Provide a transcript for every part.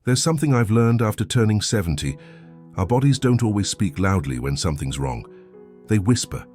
There's something I've learned after turning 70. Our bodies don't always speak loudly when something's wrong. They whisper.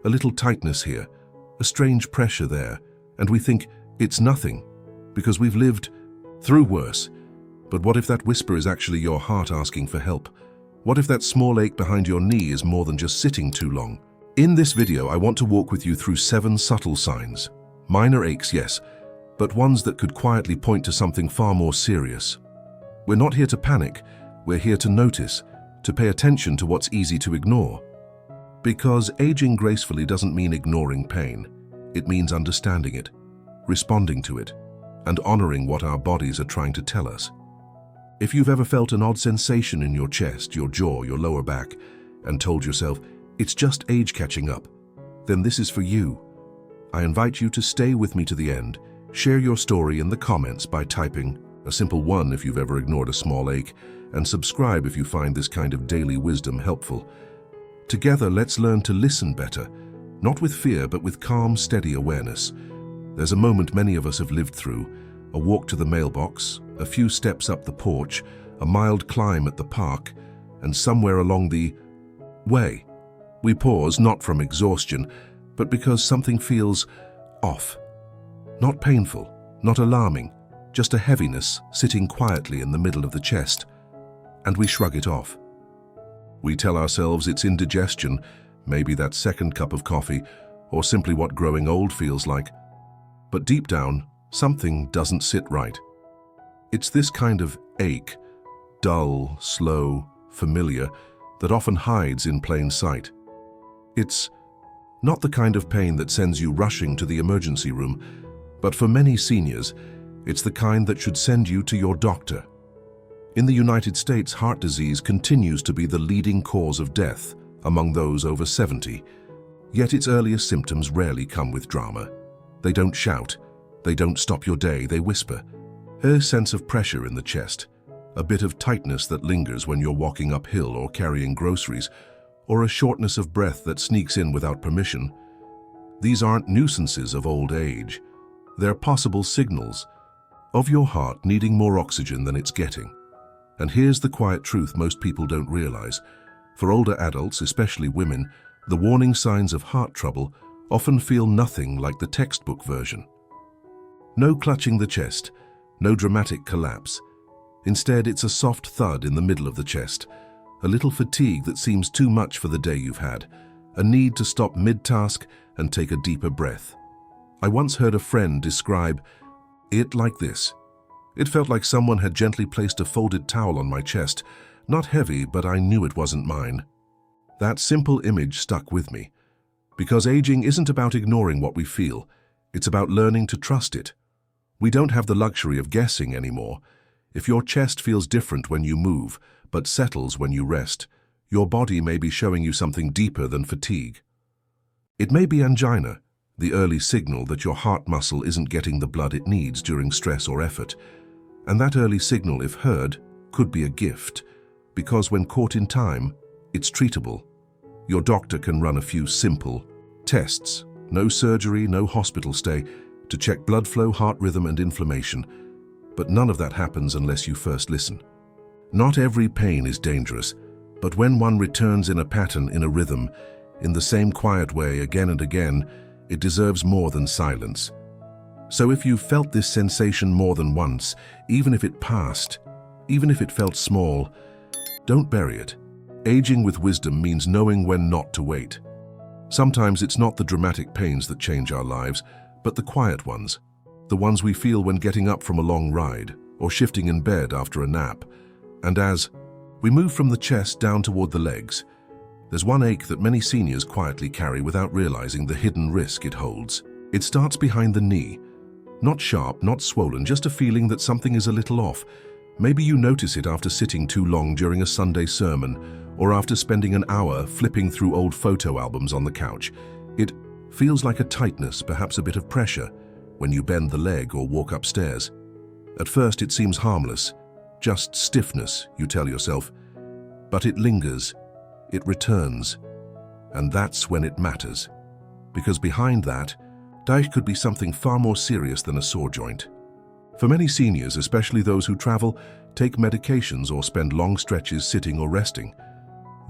A little tightness here, a strange pressure there, and we think it's nothing because we've lived through worse. But what if that whisper is actually your heart asking for help? What if that small ache behind your knee is more than just sitting too long? In this video, I want to walk with you through 7 subtle signs. Minor aches, yes, but ones that could quietly point to something far more serious. We're not here to panic, we're here to notice, to pay attention to what's easy to ignore. Because aging gracefully doesn't mean ignoring pain. It means understanding it, responding to it, and honoring what our bodies are trying to tell us. If you've ever felt an odd sensation in your chest, your jaw, your lower back, and told yourself, it's just age catching up, then this is for you. I invite you to stay with me to the end. Share your story in the comments by typing a simple 1 if you've ever ignored a small ache, and subscribe if you find this kind of daily wisdom helpful. Together, let's learn to listen better, not with fear, but with calm, steady awareness. There's a moment many of us have lived through, a walk to the mailbox, a few steps up the porch, a mild climb at the park, and somewhere along the way, we pause not from exhaustion, but because something feels off. Not painful, not alarming, just a heaviness sitting quietly in the middle of the chest, and we shrug it off. We tell ourselves it's indigestion, maybe that second cup of coffee, or simply what growing old feels like. But deep down, something doesn't sit right. It's this kind of ache, dull, slow, familiar, that often hides in plain sight. It's not the kind of pain that sends you rushing to the emergency room, but for many seniors, it's the kind that should send you to your doctor. In the United States, heart disease continues to be the leading cause of death among those over 70, yet its earliest symptoms rarely come with drama. They don't shout, they don't stop your day, they whisper. A sense of pressure in the chest, a bit of tightness that lingers when you're walking uphill or carrying groceries, or a shortness of breath that sneaks in without permission. These aren't nuisances of old age. They're possible signals of your heart needing more oxygen than it's getting. And here's the quiet truth most people don't realize. For older adults, especially women, the warning signs of heart trouble often feel nothing like the textbook version. No clutching the chest, no dramatic collapse. Instead, it's a soft thud in the middle of the chest, a little fatigue that seems too much for the day you've had, a need to stop mid-task and take a deeper breath. I once heard a friend describe it like this. It felt like someone had gently placed a folded towel on my chest, not heavy, but I knew it wasn't mine. That simple image stuck with me, because aging isn't about ignoring what we feel, it's about learning to trust it. We don't have the luxury of guessing anymore. If your chest feels different when you move, but settles when you rest, your body may be showing you something deeper than fatigue. It may be angina, the early signal that your heart muscle isn't getting the blood it needs during stress or effort. And that early signal, if heard, could be a gift, because when caught in time, it's treatable. Your doctor can run a few simple tests, no surgery, no hospital stay, to check blood flow, heart rhythm, and inflammation. But none of that happens unless you first listen. Not every pain is dangerous, but when one returns in a pattern, in a rhythm, in the same quiet way again and again, it deserves more than silence. So if you've felt this sensation more than once, even if it passed, even if it felt small, don't bury it. Aging with wisdom means knowing when not to wait. Sometimes it's not the dramatic pains that change our lives, but the quiet ones. The ones we feel when getting up from a long ride, or shifting in bed after a nap. And as we move from the chest down toward the legs, there's one ache that many seniors quietly carry without realizing the hidden risk it holds. It starts behind the knee. Not sharp, not swollen, just a feeling that something is a little off. Maybe you notice it after sitting too long during a Sunday sermon, or after spending an hour flipping through old photo albums on the couch. It feels like a tightness, perhaps a bit of pressure, when you bend the leg or walk upstairs. At first it seems harmless, just stiffness, you tell yourself. But it lingers, it returns, and that's when it matters. Because behind that, could be something far more serious than a sore joint. For many seniors, especially those who travel, take medications or spend long stretches sitting or resting,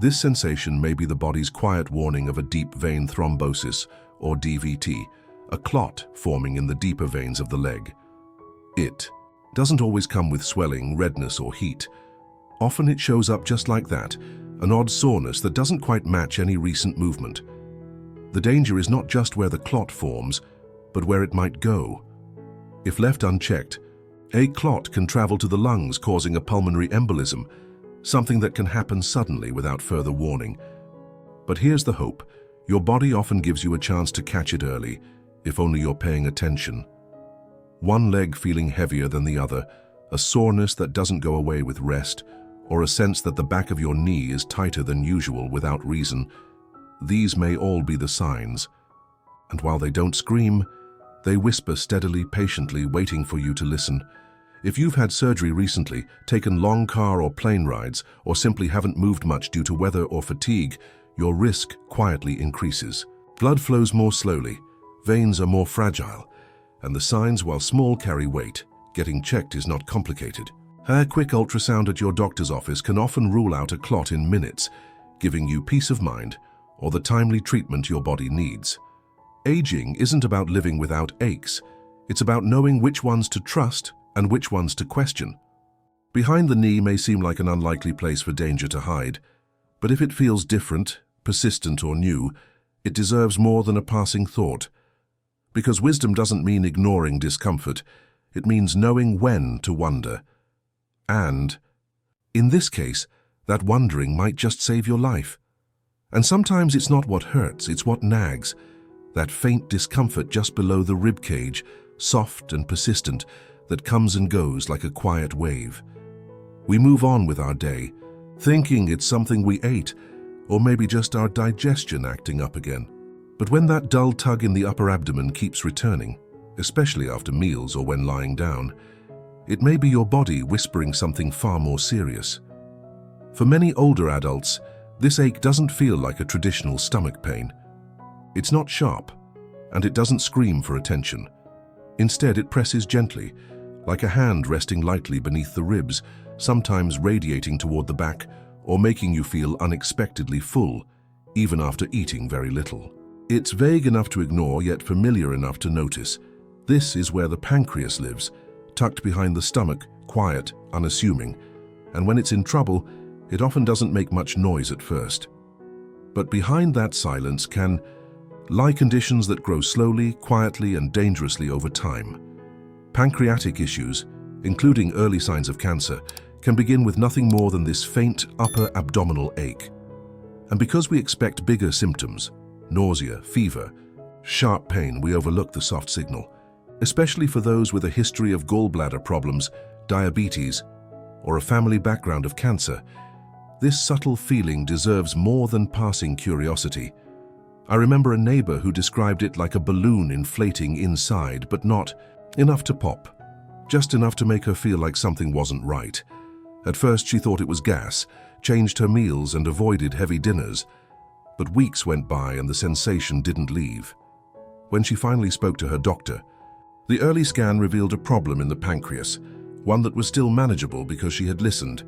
this sensation may be the body's quiet warning of a deep vein thrombosis, or DVT, a clot forming in the deeper veins of the leg. It doesn't always come with swelling, redness, or heat. Often it shows up just like that, an odd soreness that doesn't quite match any recent movement. The danger is not just where the clot forms, but where it might go. If left unchecked, a clot can travel to the lungs, causing a pulmonary embolism, something that can happen suddenly without further warning. But here's the hope. Your body often gives you a chance to catch it early, if only you're paying attention. One leg feeling heavier than the other, a soreness that doesn't go away with rest, or a sense that the back of your knee is tighter than usual without reason. These may all be the signs. And while they don't scream, they whisper steadily, patiently, waiting for you to listen. If you've had surgery recently, taken long car or plane rides, or simply haven't moved much due to weather or fatigue, your risk quietly increases. Blood flows more slowly, veins are more fragile, and the signs, while small, carry weight. Getting checked is not complicated. A quick ultrasound at your doctor's office can often rule out a clot in minutes, giving you peace of mind or the timely treatment your body needs. Aging isn't about living without aches. It's about knowing which ones to trust and which ones to question. Behind the knee may seem like an unlikely place for danger to hide, but if it feels different, persistent, or new, it deserves more than a passing thought. Because wisdom doesn't mean ignoring discomfort, it means knowing when to wonder. And, in this case, that wondering might just save your life. And sometimes it's not what hurts, it's what nags. That faint discomfort just below the rib cage, soft and persistent, that comes and goes like a quiet wave. We move on with our day, thinking it's something we ate, or maybe just our digestion acting up again. But when that dull tug in the upper abdomen keeps returning, especially after meals or when lying down, it may be your body whispering something far more serious. For many older adults, this ache doesn't feel like a traditional stomach pain. It's not sharp, and it doesn't scream for attention. Instead, it presses gently, like a hand resting lightly beneath the ribs, sometimes radiating toward the back or making you feel unexpectedly full, even after eating very little. It's vague enough to ignore, yet familiar enough to notice. This is where the pancreas lives, tucked behind the stomach, quiet, unassuming, and when it's in trouble, it often doesn't make much noise at first. But behind that silence can lie conditions that grow slowly, quietly, and dangerously over time. Pancreatic issues, including early signs of cancer, can begin with nothing more than this faint upper abdominal ache. And because we expect bigger symptoms, nausea, fever, sharp pain, we overlook the soft signal, especially for those with a history of gallbladder problems, diabetes, or a family background of cancer. This subtle feeling deserves more than passing curiosity. I remember a neighbor who described it like a balloon inflating inside, but not enough to pop, just enough to make her feel like something wasn't right. At first she thought it was gas, changed her meals and avoided heavy dinners. But weeks went by and the sensation didn't leave. When she finally spoke to her doctor, the early scan revealed a problem in the pancreas, one that was still manageable because she had listened.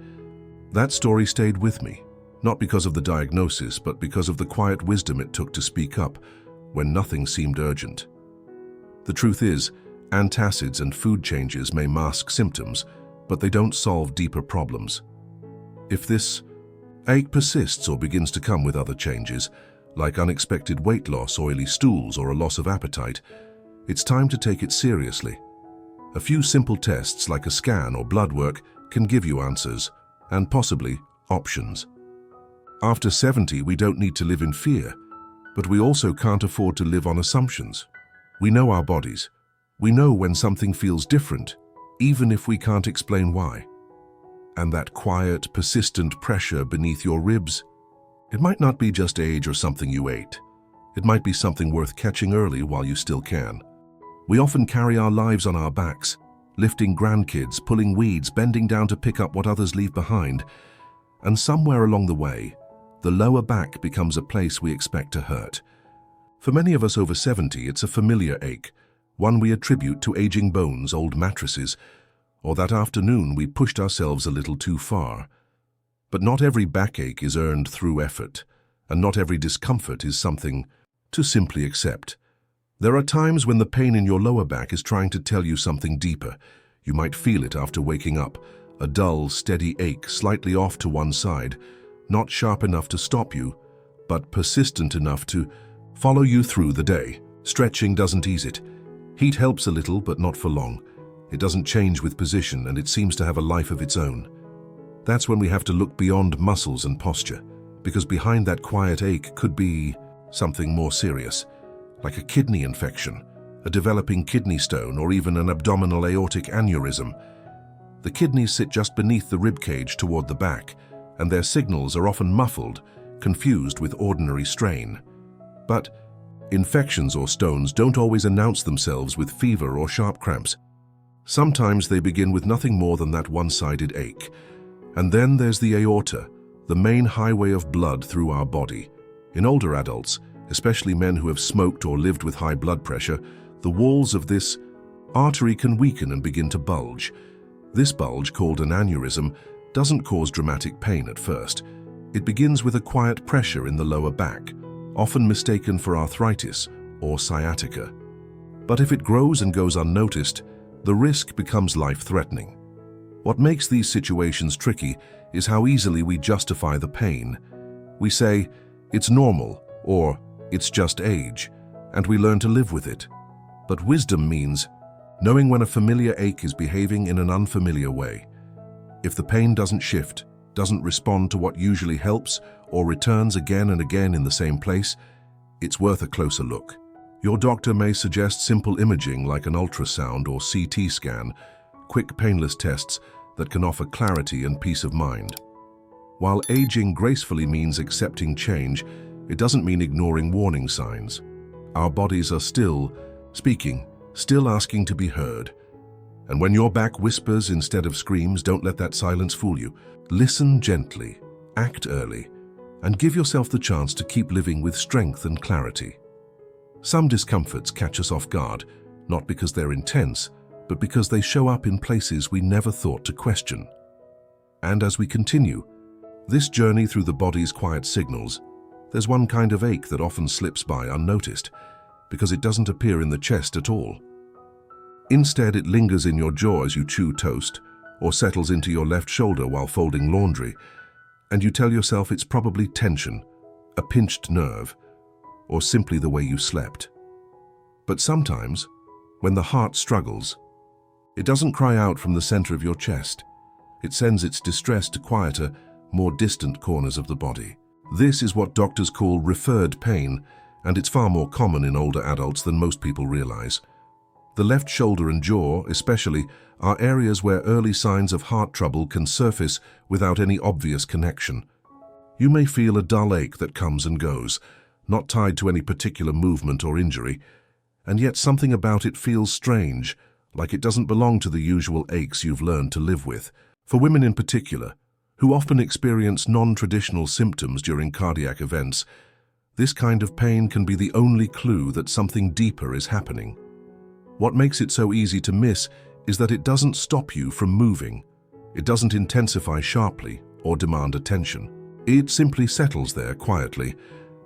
That story stayed with me, not because of the diagnosis, but because of the quiet wisdom it took to speak up when nothing seemed urgent. The truth is, antacids and food changes may mask symptoms, but they don't solve deeper problems. If this ache persists or begins to come with other changes, like unexpected weight loss, oily stools, or a loss of appetite, it's time to take it seriously. A few simple tests like a scan or blood work can give you answers, and possibly options. After 70, we don't need to live in fear, but we also can't afford to live on assumptions. We know our bodies. We know when something feels different, even if we can't explain why. And that quiet, persistent pressure beneath your ribs, it might not be just age or something you ate. It might be something worth catching early while you still can. We often carry our lives on our backs, lifting grandkids, pulling weeds, bending down to pick up what others leave behind. And somewhere along the way, the lower back becomes a place we expect to hurt. For many of us over 70, it's a familiar ache, one we attribute to aging bones, old mattresses, or that afternoon we pushed ourselves a little too far. But not every backache is earned through effort, and not every discomfort is something to simply accept. There are times when the pain in your lower back is trying to tell you something deeper. You might feel it after waking up, a dull, steady ache slightly off to one side, not sharp enough to stop you, but persistent enough to follow you through the day. Stretching doesn't ease it. Heat helps a little, but not for long. It doesn't change with position, and it seems to have a life of its own. That's when we have to look beyond muscles and posture, because behind that quiet ache could be something more serious, like a kidney infection, a developing kidney stone, or even an abdominal aortic aneurysm. The kidneys sit just beneath the rib cage toward the back, and their signals are often muffled, confused with ordinary strain. But infections or stones don't always announce themselves with fever or sharp cramps. Sometimes they begin with nothing more than that one-sided ache. And then there's the aorta, the main highway of blood through our body. In older adults, especially men who have smoked or lived with high blood pressure, the walls of this artery can weaken and begin to bulge. This bulge, called an aneurysm, doesn't cause dramatic pain at first. It begins with a quiet pressure in the lower back, often mistaken for arthritis or sciatica. But if it grows and goes unnoticed, the risk becomes life-threatening. What makes these situations tricky is how easily we justify the pain. We say, it's normal, or it's just age, and we learn to live with it. But wisdom means knowing when a familiar ache is behaving in an unfamiliar way. If the pain doesn't shift, doesn't respond to what usually helps, or returns again and again in the same place, it's worth a closer look. Your doctor may suggest simple imaging like an ultrasound or CT scan, quick painless tests that can offer clarity and peace of mind. While aging gracefully means accepting change, it doesn't mean ignoring warning signs. Our bodies are still speaking, still asking to be heard. And when your back whispers instead of screams, don't let that silence fool you. Listen gently, act early, and give yourself the chance to keep living with strength and clarity. Some discomforts catch us off guard, not because they're intense, but because they show up in places we never thought to question. And as we continue this journey through the body's quiet signals, there's one kind of ache that often slips by unnoticed, because it doesn't appear in the chest at all. Instead, it lingers in your jaw as you chew toast, or settles into your left shoulder while folding laundry, and you tell yourself it's probably tension, a pinched nerve, or simply the way you slept. But sometimes, when the heart struggles, it doesn't cry out from the center of your chest. It sends its distress to quieter, more distant corners of the body. This is what doctors call referred pain, and it's far more common in older adults than most people realize. The left shoulder and jaw, especially, are areas where early signs of heart trouble can surface without any obvious connection. You may feel a dull ache that comes and goes, not tied to any particular movement or injury, and yet something about it feels strange, like it doesn't belong to the usual aches you've learned to live with. For women in particular, who often experience non-traditional symptoms during cardiac events, this kind of pain can be the only clue that something deeper is happening. What makes it so easy to miss is that it doesn't stop you from moving. It doesn't intensify sharply or demand attention. It simply settles there quietly,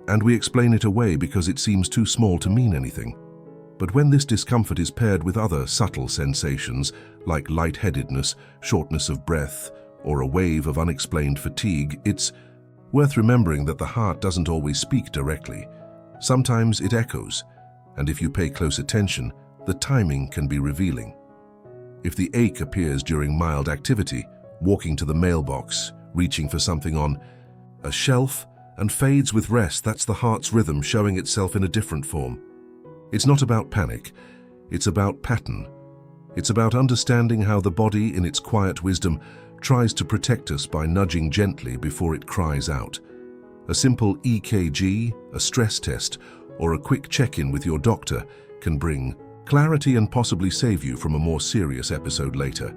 and we explain it away because it seems too small to mean anything. But when this discomfort is paired with other subtle sensations, like lightheadedness, shortness of breath, or a wave of unexplained fatigue, it's worth remembering that the heart doesn't always speak directly. Sometimes it echoes, and if you pay close attention, the timing can be revealing. If the ache appears during mild activity, walking to the mailbox, reaching for something on a shelf, and fades with rest, that's the heart's rhythm showing itself in a different form. It's not about panic, it's about pattern. It's about understanding how the body, in its quiet wisdom, tries to protect us by nudging gently before it cries out. A simple EKG, a stress test, or a quick check-in with your doctor can bring clarity and possibly save you from a more serious episode later.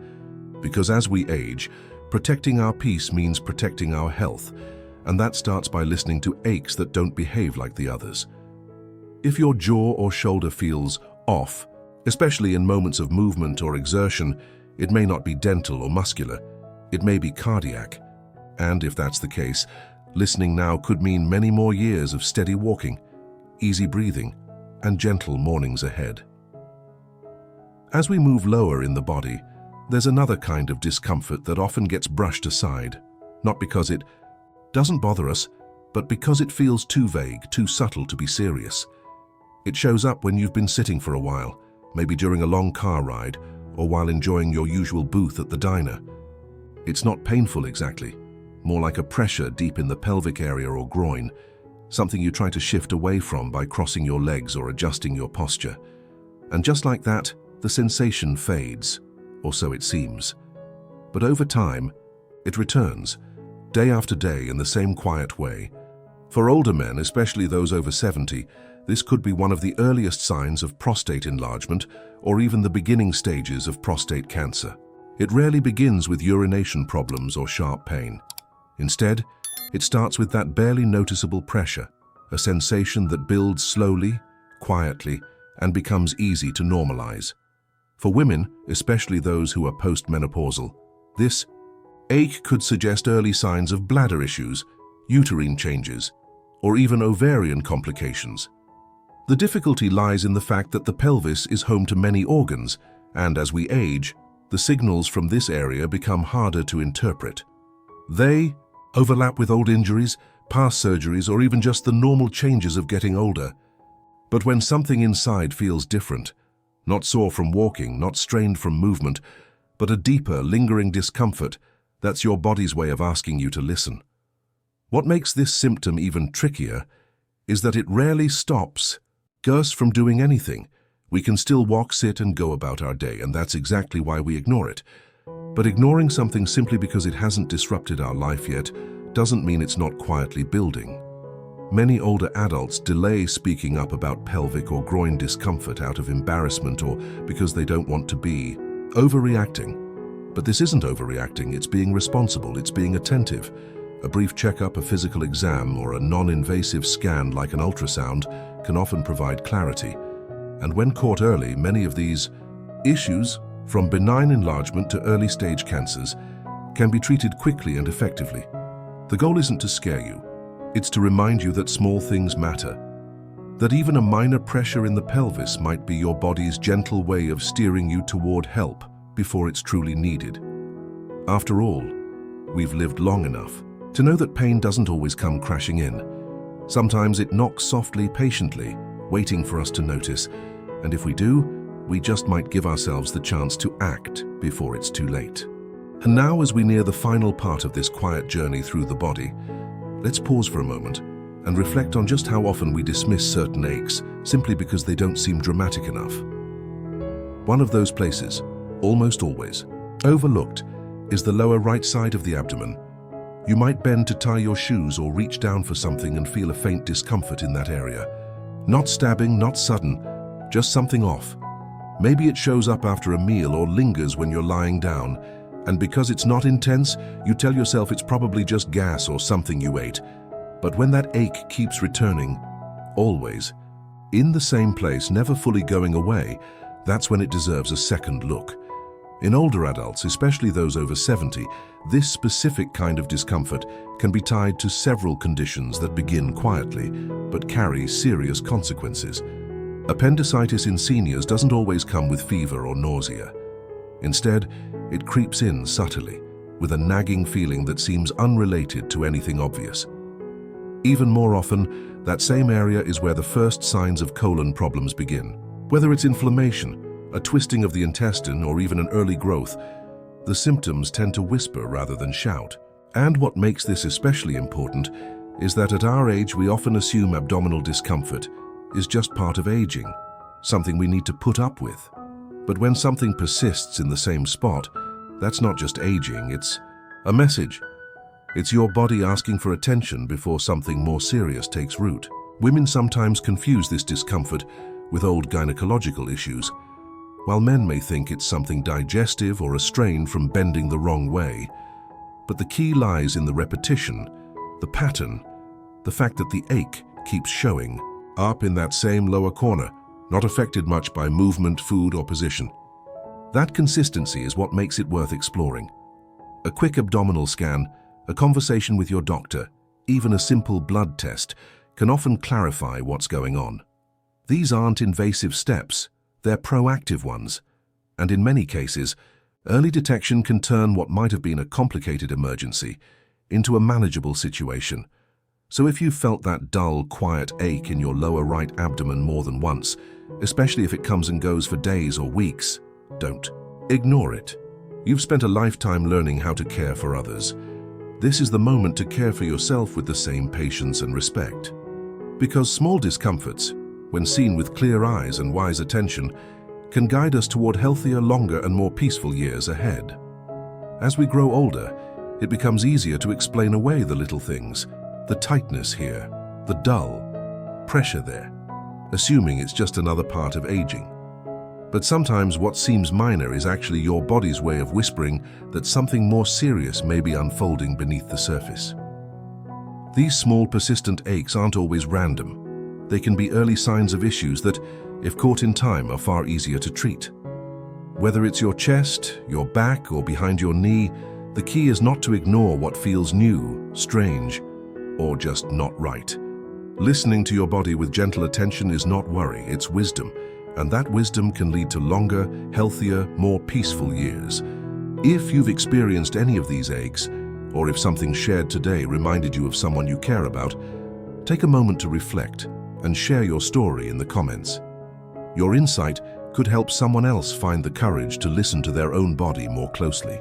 Because as we age, protecting our peace means protecting our health, and that starts by listening to aches that don't behave like the others. If your jaw or shoulder feels off, Especially in moments of movement or exertion, it may not be dental or muscular, it may be cardiac. And if that's the case, listening now could mean many more years of steady walking, easy breathing, and gentle mornings ahead. As we move lower in the body, there's another kind of discomfort that often gets brushed aside, not because it doesn't bother us, but because it feels too vague, too subtle to be serious. It shows up when you've been sitting for a while, maybe during a long car ride, or while enjoying your usual booth at the diner. It's not painful exactly, more like a pressure deep in the pelvic area or groin, something you try to shift away from by crossing your legs or adjusting your posture. And just like that, the sensation fades, or so it seems. But over time, it returns, day after day in the same quiet way. For older men, especially those over 70, this could be one of the earliest signs of prostate enlargement or even the beginning stages of prostate cancer. It rarely begins with urination problems or sharp pain. Instead, it starts with that barely noticeable pressure, a sensation that builds slowly, quietly, and becomes easy to normalize. For women, especially those who are postmenopausal, this ache could suggest early signs of bladder issues, uterine changes, or even ovarian complications. The difficulty lies in the fact that the pelvis is home to many organs, and as we age, the signals from this area become harder to interpret. They overlap with old injuries, past surgeries, or even just the normal changes of getting older. But when something inside feels different, not sore from walking, not strained from movement, but a deeper, lingering discomfort, that's your body's way of asking you to listen. What makes this symptom even trickier is that it rarely stops us from doing anything. We can still walk, sit, and go about our day, and that's exactly why we ignore it. But ignoring something simply because it hasn't disrupted our life yet doesn't mean it's not quietly building. Many older adults delay speaking up about pelvic or groin discomfort out of embarrassment or because they don't want to be overreacting. But this isn't overreacting, it's being responsible, it's being attentive. A brief checkup, a physical exam, or a non-invasive scan like an ultrasound can often provide clarity. And when caught early, many of these issues, from benign enlargement to early-stage cancers, can be treated quickly and effectively. The goal isn't to scare you. It's to remind you that small things matter, that even a minor pressure in the pelvis might be your body's gentle way of steering you toward help before it's truly needed. After all, we've lived long enough to know that pain doesn't always come crashing in. Sometimes it knocks softly, patiently, waiting for us to notice, and if we do, we just might give ourselves the chance to act before it's too late. And now, as we near the final part of this quiet journey through the body, let's pause for a moment and reflect on just how often we dismiss certain aches simply because they don't seem dramatic enough. One of those places, almost always, overlooked, is the lower right side of the abdomen. You might bend to tie your shoes or reach down for something and feel a faint discomfort in that area. Not stabbing, not sudden, just something off. Maybe it shows up after a meal or lingers when you're lying down, and because it's not intense, you tell yourself it's probably just gas or something you ate. But when that ache keeps returning, always, in the same place, never fully going away, that's when it deserves a second look. In older adults, especially those over 70, this specific kind of discomfort can be tied to several conditions that begin quietly, but carry serious consequences. Appendicitis in seniors doesn't always come with fever or nausea. Instead, it creeps in subtly, with a nagging feeling that seems unrelated to anything obvious. Even more often, that same area is where the first signs of colon problems begin. Whether it's inflammation, a twisting of the intestine, or even an early growth, the symptoms tend to whisper rather than shout. And what makes this especially important is that at our age we often assume abdominal discomfort is just part of aging, something we need to put up with. But when something persists in the same spot, that's not just aging, it's a message. It's your body asking for attention before something more serious takes root. Women sometimes confuse this discomfort with old gynecological issues, while men may think it's something digestive or a strain from bending the wrong way. But the key lies in the repetition, the pattern, the fact that the ache keeps showing up in that same lower corner, not affected much by movement, food, or position. That consistency is what makes it worth exploring. A quick abdominal scan, a conversation with your doctor, even a simple blood test can often clarify what's going on. These aren't invasive steps, they're proactive ones. And in many cases, early detection can turn what might have been a complicated emergency into a manageable situation. So if you've felt that dull, quiet ache in your lower right abdomen more than once, especially if it comes and goes for days or weeks, don't ignore it. You've spent a lifetime learning how to care for others. This is the moment to care for yourself with the same patience and respect. Because small discomforts, when seen with clear eyes and wise attention, can guide us toward healthier, longer, and more peaceful years ahead. As we grow older, it becomes easier to explain away the little things, the tightness here, the dull, pressure there, assuming it's just another part of aging. But sometimes what seems minor is actually your body's way of whispering that something more serious may be unfolding beneath the surface. These small, persistent aches aren't always random. They can be early signs of issues that, if caught in time, are far easier to treat. Whether it's your chest, your back, or behind your knee, the key is not to ignore what feels new, strange, or just not right. Listening to your body with gentle attention is not worry, it's wisdom, and that wisdom can lead to longer, healthier, more peaceful years. If you've experienced any of these aches, or if something shared today reminded you of someone you care about, take a moment to reflect and share your story in the comments. Your insight could help someone else find the courage to listen to their own body more closely.